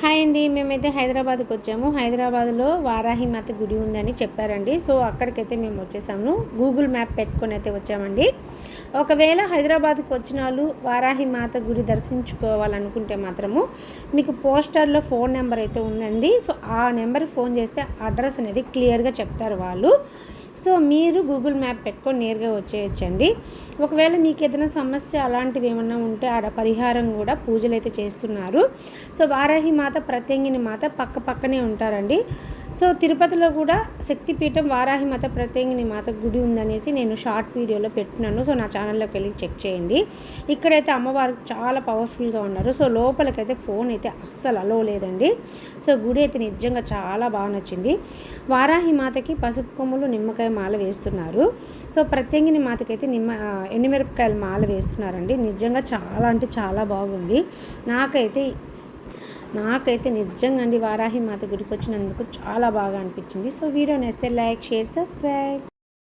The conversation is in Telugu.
హాయ్ అండి. మేమైతే హైదరాబాద్కి వచ్చాము. హైదరాబాద్లో వారాహి మాత గుడి ఉందని చెప్పారండి. సో అక్కడికైతే మేము వచ్చేసాము. గూగుల్ మ్యాప్ పెట్టుకొని అయితే వచ్చామండి. ఒకవేళ హైదరాబాద్కి వచ్చిన వాళ్ళు వారాహి మాత గుడి దర్శించుకోవాలనుకుంటే మాత్రము మీకు పోస్టర్లో ఫోన్ నెంబర్ అయితే ఉందండి. సో ఆ నెంబర్కి ఫోన్ చేస్తే అడ్రస్ అనేది క్లియర్గా చెప్తారు వాళ్ళు. సో మీరు గూగుల్ మ్యాప్ పెట్టుకొని నేరుగా వచ్చేయచ్చండి. ఒకవేళ మీకు ఏదైనా సమస్య అలాంటివి ఏమన్నా ఉంటే ఆడ పరిహారం కూడా పూజలు అయితే చేస్తున్నారు. సో వారాహి మాత, ప్రత్యంగిని మాత పక్క పక్కనే ఉంటారండి. సో తిరుపతిలో కూడా శక్తిపీఠం వారాహి మాత, ప్రత్యంగిని మాత గుడి ఉందనేసి నేను షార్ట్ వీడియోలో పెట్టినాను. సో నా ఛానల్లోకి వెళ్ళి చెక్ చేయండి. ఇక్కడైతే అమ్మవారు చాలా పవర్ఫుల్గా ఉన్నారు. సో లోపలికైతే ఫోన్ అయితే అస్సలు అలో లేదండి. సో గుడి అయితే నిజంగా చాలా బాగా నచ్చింది. వారాహి మాతకి పసుపు కొమ్ములు, నిమ్మకాయ మాల వేస్తున్నారు. సో ప్రత్యంగిని మాతకైతే ఎండుమిరపకాయల మాల వేస్తున్నారండి. నిజంగా చాలా అంటే చాలా బాగుంది. నాకైతే నిజంగా అండి వారాహి మాత గుడికి వచ్చినందుకు చాలా బాగా అనిపించింది. సో వీడియో నేస్తే లైక్, షేర్, సబ్స్క్రైబ్.